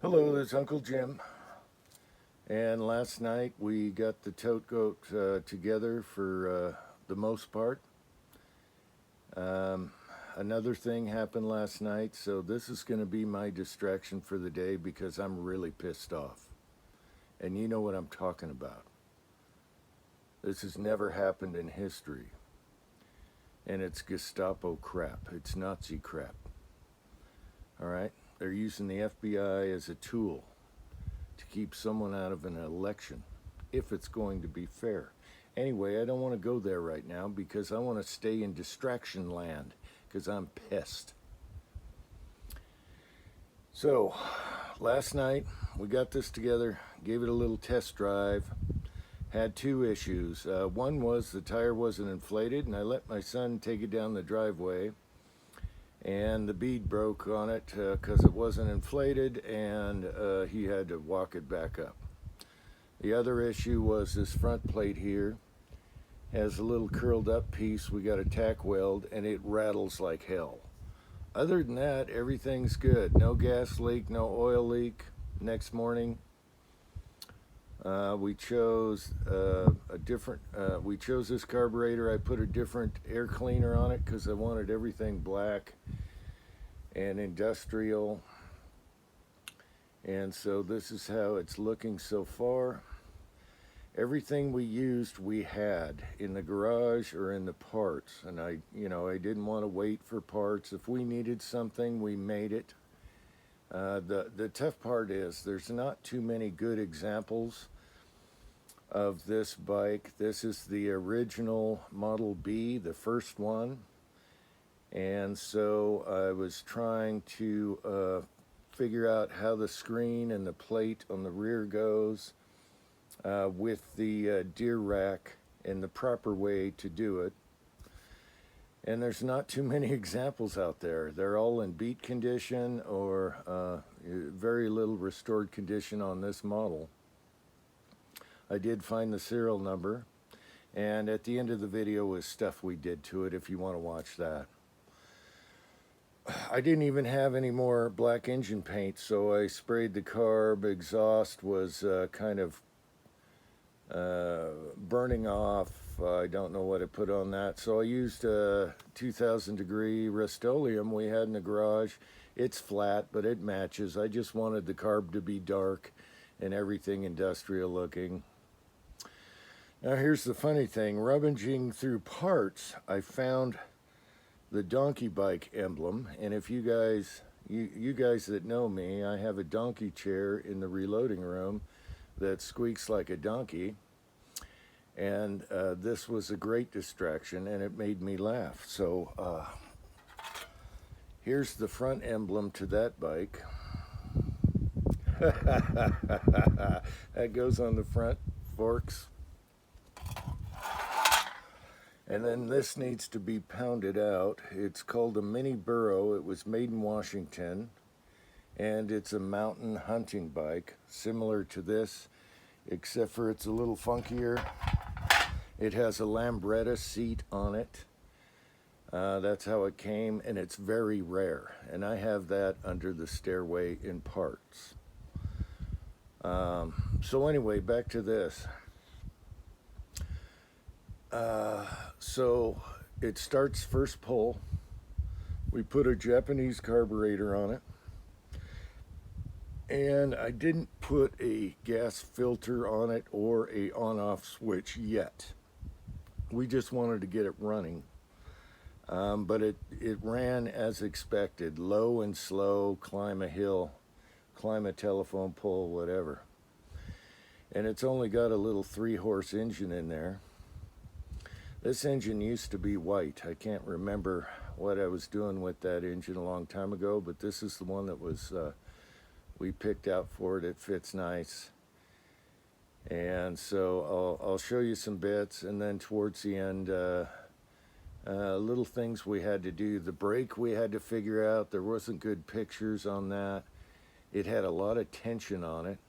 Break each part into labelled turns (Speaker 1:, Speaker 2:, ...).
Speaker 1: Hello, this is Uncle Jim. And last night we got the Tote Gote together for the most part. Another thing happened last night, so this is going to be my distraction for the day because I'm really pissed off. And you know what I'm talking about. This has never happened in history. And it's Gestapo crap. It's Nazi crap. All right? They're using the FBI as a tool to keep someone out of an election, if it's going to be fair. Anyway, I don't want to go there right now because I want to stay in distraction land because I'm pissed. So, last night we got this together, gave it a little test drive, had two issues. One was the tire wasn't inflated, and I let my son take it down the driveway, and the bead broke on it because it wasn't inflated, and he had to walk it back up. The other issue was this front plate here has a little curled up piece. We got a tack weld, and it rattles like hell. Other than that, everything's good. No gas leak, no oil leak. Next morning, we chose we chose this carburetor. I put a different air cleaner on it because I wanted everything black and industrial. And so this is how it's looking so far. Everything we used we had in the garage or in the parts, and I didn't want to wait for parts. If we needed something, we made it. The tough part is there's not too many good examples of this bike. This is the original Model B, the first one, and so I was trying to figure out how the screen and the plate on the rear goes with the deer rack and the proper way to do it. And there's not too many examples out there. They're all in beat condition or very little restored condition on this model. I did find the serial number, and at the end of the video is stuff we did to it if you want to watch that. I didn't even have any more black engine paint, so I sprayed the carb. Exhaust was kind of burning off. I don't know what I put on that, so I used a 2000 degree Rust-Oleum we had in the garage. It's flat, but it matches. I just wanted the carb to be dark and everything industrial looking. Now here's the funny thing, rummaging through parts, I found the donkey bike emblem, and if you guys that know me, I have a donkey chair in the reloading room that squeaks like a donkey, and this was a great distraction, and it made me laugh. So here's the front emblem to that bike. That goes on the front forks. And then this needs to be pounded out. It's called a Mini Burro. It was made in Washington, and it's a mountain hunting bike similar to this, except for it's a little funkier. It has a Lambretta seat on it. That's how it came, and it's very rare, and I have that under the stairway in parts. So anyway, back to this. So it starts first pull. We put a Japanese carburetor on it, and I didn't put a gas filter on it or a on-off switch yet. We just wanted to get it running, but it ran as expected, low and slow, climb a hill, climb a telephone pole, whatever. And it's only got a little 3-horse engine in there. This engine used to be white. I can't remember what I was doing with that engine a long time ago, but this is the one that was we picked out for it. It fits nice. And so I'll show you some bits, and then towards the end, little things we had to do. The brake we had to figure out. There wasn't good pictures on that. It had a lot of tension on it.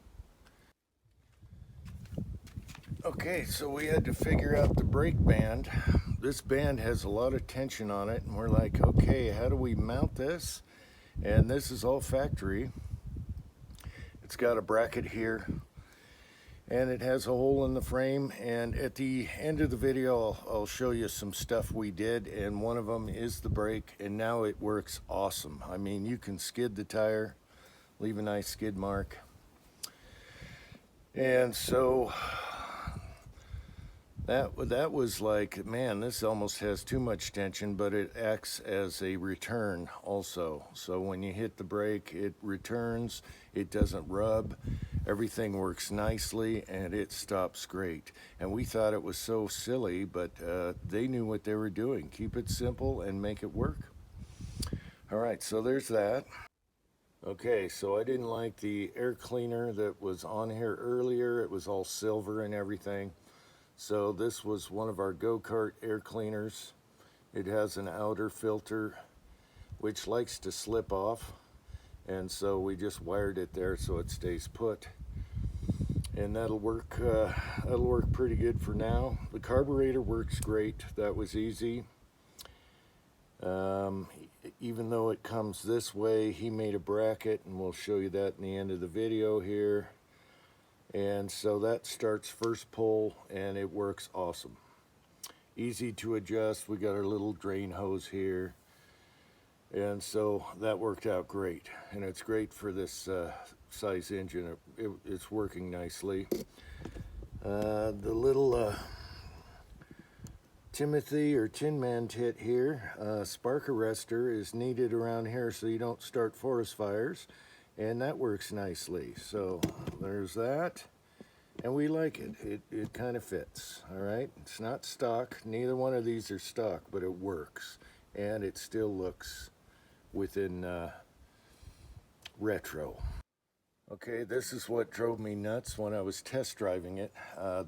Speaker 1: Okay, so we had to figure out the brake band. This band has a lot of tension on it, and we're like, okay, how do we mount this? And this is all factory. It's got a bracket here, and it has a hole in the frame, and at the end of the video I'll show you some stuff we did, and one of them is the brake, and now it works awesome. I mean, you can skid the tire, leave a nice skid mark. And so that was like, man, this almost has too much tension, but it acts as a return also. So when you hit the brake, it returns, it doesn't rub, everything works nicely, and it stops great. And we thought it was so silly, but they knew what they were doing. Keep it simple and make it work. All right, so there's that. Okay, so I didn't like the air cleaner that was on here earlier. It was all silver and everything. So this was one of our go-kart air cleaners. It has an outer filter which likes to slip off, and so we just wired it there so it stays put, and that'll work pretty good for now. The carburetor works great. That was easy. Even though it comes this way, he made a bracket, and we'll show you that in the end of the video here. And so that starts first pull, and it works awesome. Easy to adjust. We got our little drain hose here, and so that worked out great, and it's great for this size engine. It's working nicely. The little Timothy or Tin Man tit here, spark arrestor is needed around here so you don't start forest fires, and that works nicely. So there's that, and we like it. It kind of fits. All right, it's not stock. Neither one of these are stock, but it works, and it still looks within retro. Okay, this is what drove me nuts when I was test driving it.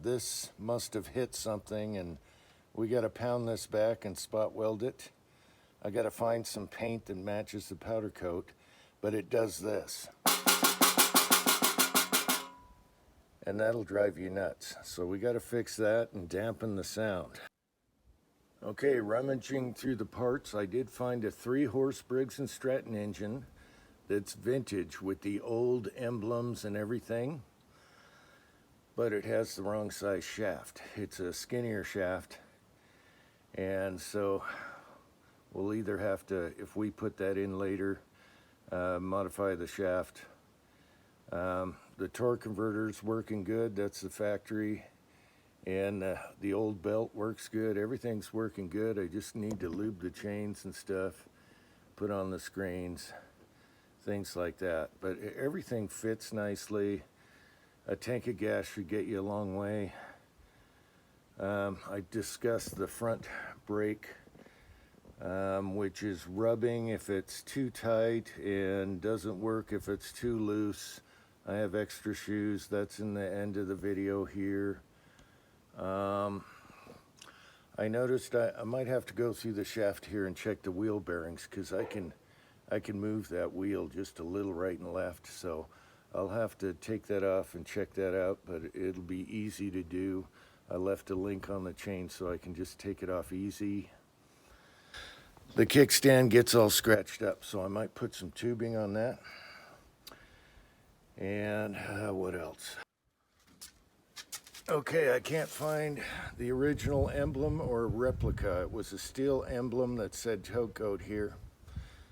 Speaker 1: This must have hit something, and we got to pound this back and spot weld it. I got to find some paint that matches the powder coat, but it does this. And that'll drive you nuts. So we got to fix that and dampen the sound. Okay, rummaging through the parts, I did find a 3-horse Briggs & Stratton engine that's vintage with the old emblems and everything, but it has the wrong size shaft. It's a skinnier shaft, and so we'll either have to, if we put that in later, modify the shaft. The torque converter's working good. That's the factory, and the old belt works good. Everything's working good. I just need to lube the chains and stuff, put on the screens, things like that. But everything fits nicely. A tank of gas should get you a long way. I discussed the front brake, which is rubbing if it's too tight and doesn't work if it's too loose. I have extra shoes. That's in the end of the video here. I noticed I might have to go through the shaft here and check the wheel bearings, because I can move that wheel just a little right and left. So I'll have to take that off and check that out, but it'll be easy to do. I left a link on the chain so I can just take it off easy. The kickstand gets all scratched up, so I might put some tubing on that. And what else? Okay, I can't find the original emblem or replica. It was a steel emblem that said Tote Gote here.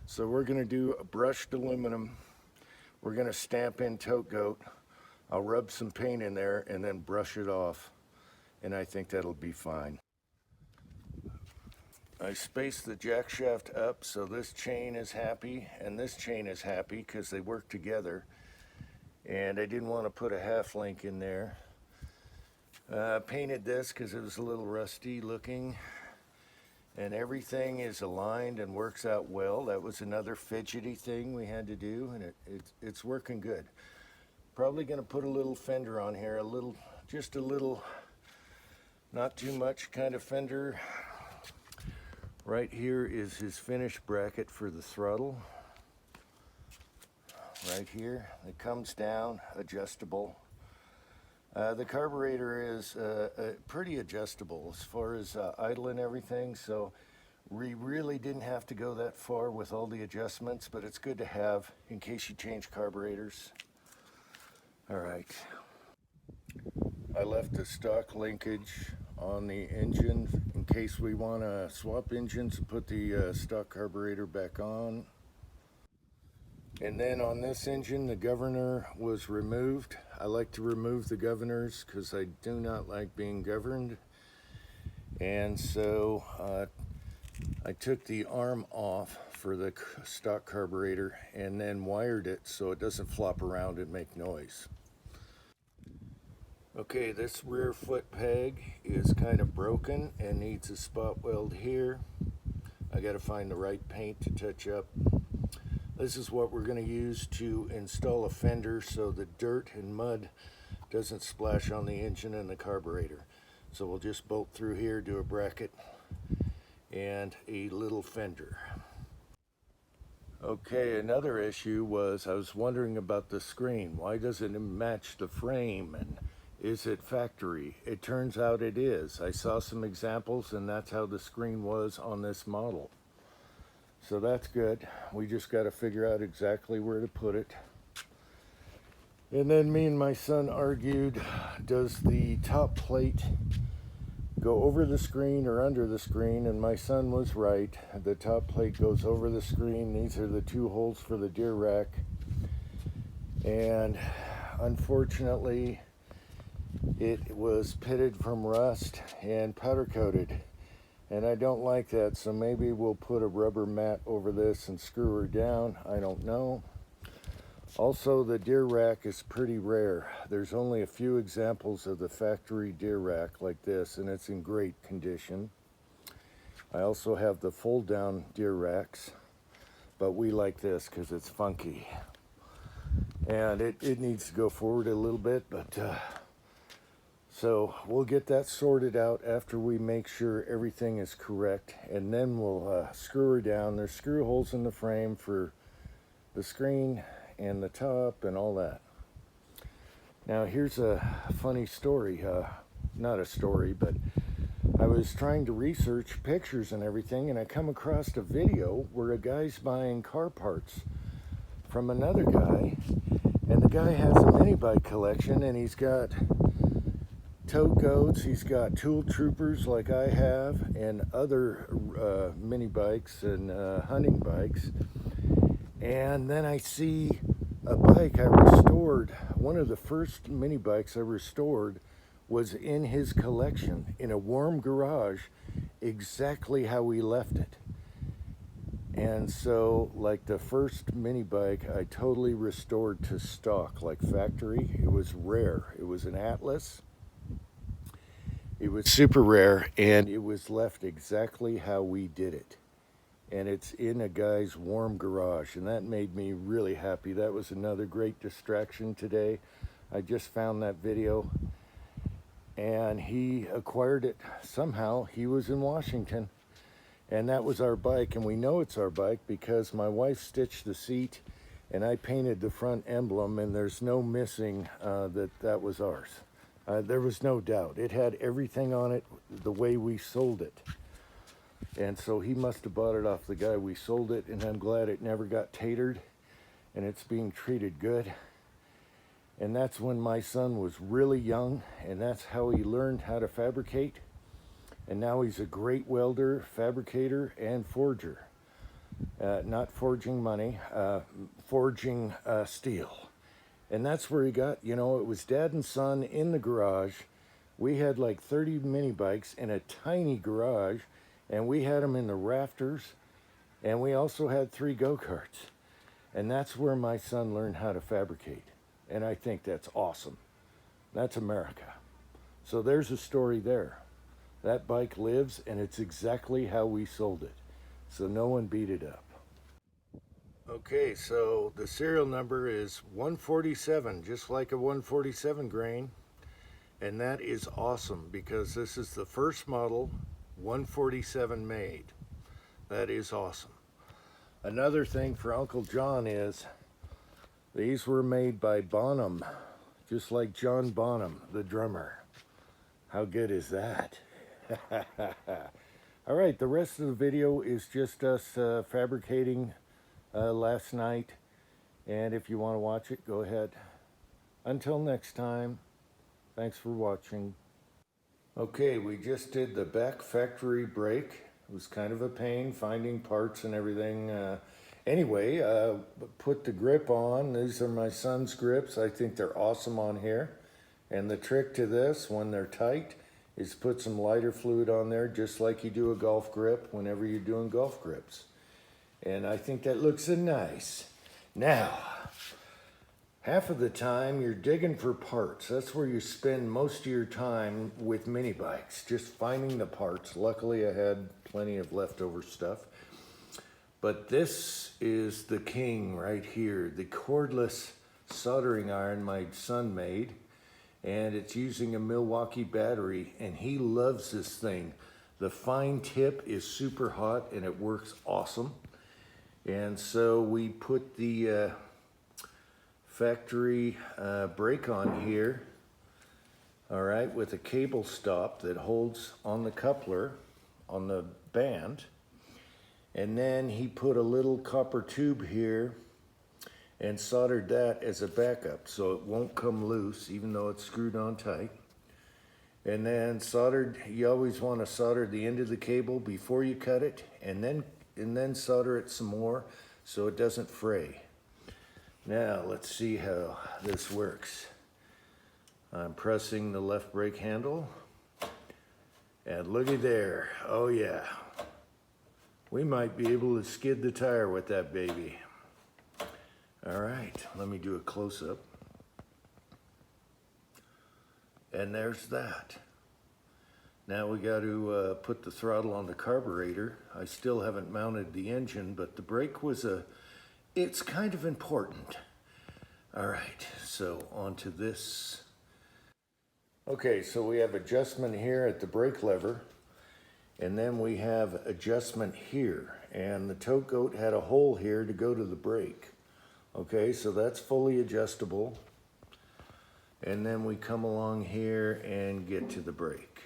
Speaker 1: So we're going to do a brushed aluminum. We're going to stamp in Tote Gote. I'll rub some paint in there and then brush it off, and I think that'll be fine. I spaced the jack shaft up so this chain is happy and this chain is happy because they work together, and I didn't want to put a half link in there. Painted this because it was a little rusty looking, and everything is aligned and works out well. That was another fidgety thing we had to do, and it's working good. Probably going to put a little fender on here, just a little, not too much kind of fender. Right here is his finish bracket for the throttle. Right here, it comes down, adjustable. The carburetor is pretty adjustable as far as idle and everything, so we really didn't have to go that far with all the adjustments, but it's good to have in case you change carburetors. All right. I left the stock linkage on the engine in case we want to swap engines and put the stock carburetor back on. And then on this engine, the governor was removed. I like to remove the governors because I do not like being governed. And so I took the arm off for the stock carburetor and then wired it so it doesn't flop around and make noise. Okay, this rear foot peg is kind of broken and needs a spot weld here. I got to find the right paint to touch up. This is what we're going to use to install a fender so the dirt and mud doesn't splash on the engine and the carburetor. So we'll just bolt through here, do a bracket and a little fender. Okay, another issue was I was wondering about the screen. Why doesn't it match the frame, and is it factory? It turns out it is. I saw some examples and that's how the screen was on this model. So that's good. We just got to figure out exactly where to put it. And then me and my son argued, does the top plate go over the screen or under the screen? And my son was right. The top plate goes over the screen. These are the two holes for the deer rack. And unfortunately, it was pitted from rust and powder coated. And I don't like that, so maybe we'll put a rubber mat over this and screw her down. I don't know. Also, the deer rack is pretty rare. There's only a few examples of the factory deer rack like this, and it's in great condition. I also have the fold-down deer racks, but we like this because it's funky. And it needs to go forward a little bit, but so we'll get that sorted out after we make sure everything is correct, and then we'll screw her down. There's screw holes in the frame for the screen and the top and all that. Now here's a funny story, not a story, but I was trying to research pictures and everything, and I come across a video where a guy's buying car parts from another guy, and the guy has a mini bike collection, and he's got Tote Gotes, he's got Tool Troopers like I have, and other mini bikes and hunting bikes. And then I see a bike I restored. One of the first mini bikes I restored was in his collection in a warm garage, exactly how he left it. And so, like the first mini bike, I totally restored to stock, like factory. It was rare. It was an Atlas. It was super rare, and it was left exactly how we did it. And it's in a guy's warm garage, and that made me really happy. That was another great distraction today. I just found that video, and he acquired it somehow. He was in Washington, and that was our bike, and we know it's our bike because my wife stitched the seat, and I painted the front emblem, and there's no missing that was ours. There was no doubt. It had everything on it the way we sold it. And so he must have bought it off the guy we sold it, and I'm glad it never got tatered, and it's being treated good. And that's when my son was really young, and that's how he learned how to fabricate. And now he's a great welder, fabricator, and forger. Not forging money, forging steel. And that's where he got, you know, it was dad and son in the garage. We had like 30 mini bikes in a tiny garage, and we had them in the rafters, and we also had 3 go-karts. And that's where my son learned how to fabricate. And I think that's awesome. That's America. So there's a story there. That bike lives, and it's exactly how we sold it. So no one beat it up. Okay, so the serial number is 147, just like a 147 grain. And that is awesome because this is the first model 147 made. That is awesome. Another thing for Uncle John is these were made by Bonham, just like John Bonham, the drummer. How good is that? All right, the rest of the video is just us fabricating last night, and if you want to watch it, go ahead. Until next time, thanks for watching. Okay, we just did the back factory brake. It was kind of a pain finding parts and everything. Anyway, put the grip on. These are my son's grips. I think they're awesome on here. And the trick to this, when they're tight, is put some lighter fluid on there, just like you do a golf grip whenever you're doing golf grips. And I think that looks nice. Now, half of the time you're digging for parts. That's where you spend most of your time with mini bikes, just finding the parts. Luckily I had plenty of leftover stuff. But this is the king right here, the cordless soldering iron my son made. And it's using a Milwaukee battery, and he loves this thing. The fine tip is super hot and it works awesome. And so we put the factory brake on here, all right, with a cable stop that holds on the coupler on the band. And then he put a little copper tube here and soldered that as a backup so it won't come loose even though it's screwed on tight. And then soldered, you always want to solder the end of the cable before you cut it, and then solder it some more so it doesn't fray. Now let's see how this works. I'm pressing the left brake handle, and looky there. Oh yeah, we might be able to skid the tire with that baby. All right, let me do a close-up. And there's that. Now we got to put the throttle on the carburetor. I still haven't mounted the engine, but the brake was it's kind of important. All right, so onto this. Okay, so we have adjustment here at the brake lever, and then we have adjustment here. And the Tote Gote had a hole here to go to the brake. Okay, so that's fully adjustable. And then we come along here and get to the brake.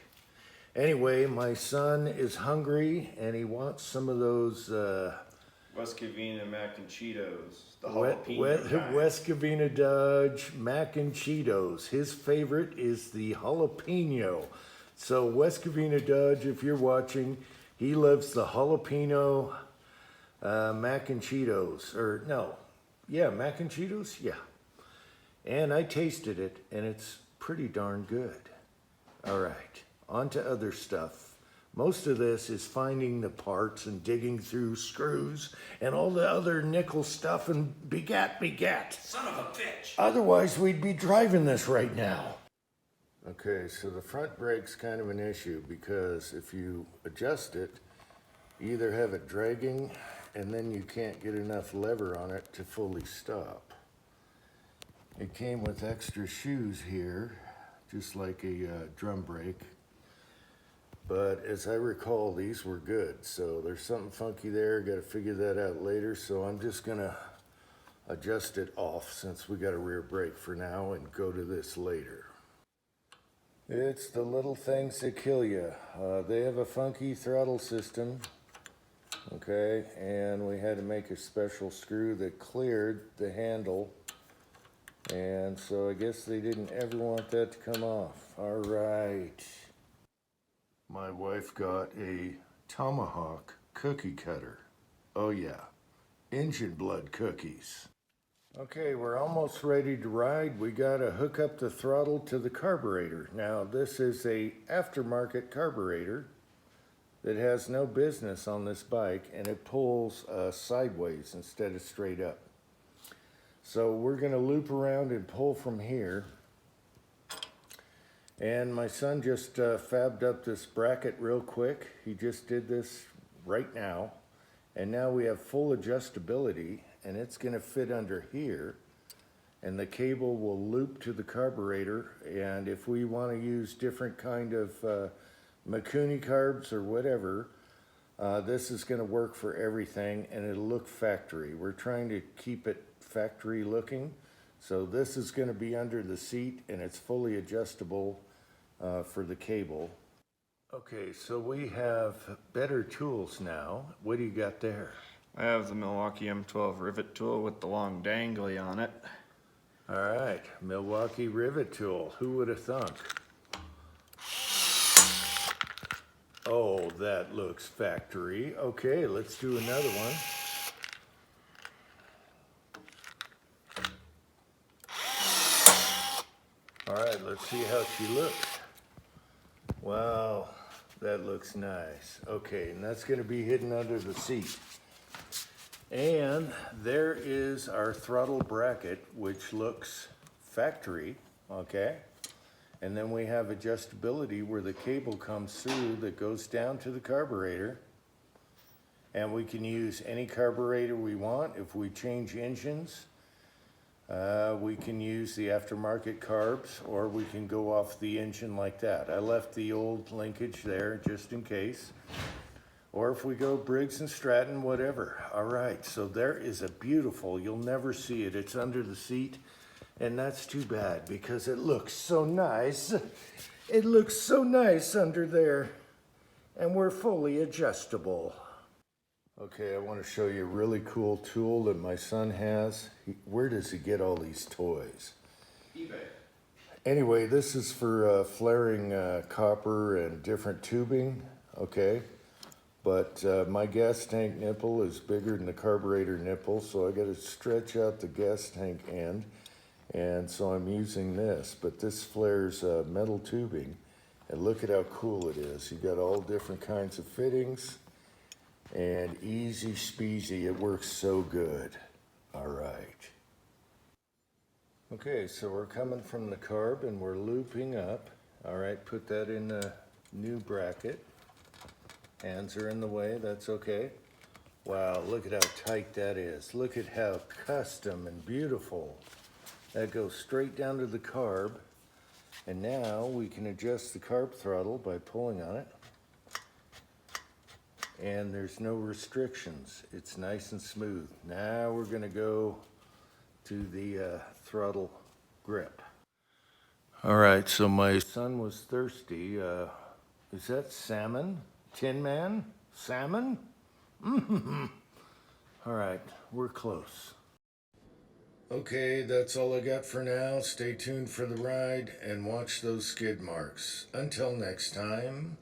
Speaker 1: Anyway, my son is hungry and he wants some of those
Speaker 2: West Covina mac and Cheetos, the jalapeno
Speaker 1: West Covina Dodge mac and Cheetos. His favorite is the jalapeno. So West Covina Dodge, if you're watching, he loves the jalapeno mac and Cheetos. Or no, yeah, mac and Cheetos, yeah. And I tasted it, and it's pretty darn good. All right, on to other stuff. Most of this is finding the parts and digging through screws and all the other nickel stuff and begat.
Speaker 2: Son of a bitch!
Speaker 1: Otherwise, we'd be driving this right now. Okay, so the front brake's kind of an issue because if you adjust it, you either have it dragging and then you can't get enough lever on it to fully stop. It came with extra shoes here, just like a drum brake. But as I recall, these were good. So there's something funky there, got to figure that out later. So I'm just gonna adjust it off since we got a rear brake for now and go to this later. It's the little things that kill you. They have a funky throttle system. Okay, and we had to make a special screw that cleared the handle. And so I guess they didn't ever want that to come off. All right. My wife got a Tomahawk cookie cutter. Oh yeah, engine blood cookies. Okay, we're almost ready to ride. We gotta hook up the throttle to the carburetor. Now this is a aftermarket carburetor that has no business on this bike, and it pulls sideways instead of straight up. So we're gonna loop around and pull from here. And my son just fabbed up this bracket real quick. He just did this right now. And now we have full adjustability, and it's gonna fit under here. And the cable will loop to the carburetor. And if we wanna use different kind of Mikuni carbs or whatever, this is gonna work for everything, and it'll look factory. We're trying to keep it factory looking. So this is gonna be under the seat, and it's fully adjustable for the cable. Okay, so we have better tools now. What do you got there?
Speaker 2: I have the Milwaukee M12 rivet tool with the long dangly on it.
Speaker 1: All right, Milwaukee rivet tool. Who would have thunk? Oh, that looks factory. Okay, let's do another one. All right, let's see how she looks. Wow, that looks nice. Okay, and that's gonna be hidden under the seat. And there is our throttle bracket, which looks factory, okay? And then we have adjustability where the cable comes through that goes down to the carburetor. And we can use any carburetor we want. If we change engines, we can use the aftermarket carbs, or we can go off the engine like that. I left the old linkage there just in case. Or if we go Briggs and Stratton, whatever. All right, so there is a beautiful, you'll never see it. It's under the seat, and that's too bad because it looks so nice. It looks so nice under there, and we're fully adjustable. Okay, I want to show you a really cool tool that my son has. Where does he get all these toys?
Speaker 2: eBay.
Speaker 1: Anyway, this is for flaring copper and different tubing, okay? But my gas tank nipple is bigger than the carburetor nipple, so I got to stretch out the gas tank end, and so I'm using this. But this flares metal tubing, and look at how cool it is. You got all different kinds of fittings, and easy speasy. It works so good. All right. Okay, so we're coming from the carb and we're looping up. All right, put that in the new bracket. Hands are in the way, that's okay. Wow, look at how tight that is. Look at how custom and beautiful. That goes straight down to the carb. And now we can adjust the carb throttle by pulling on it. And there's no restrictions. It's nice and smooth. Now we're gonna go to the throttle grip. All right, so my son was thirsty. Is that salmon? Tin Man? Salmon? All right, we're close. Okay, that's all I got for now. Stay tuned for the ride and watch those skid marks. Until next time.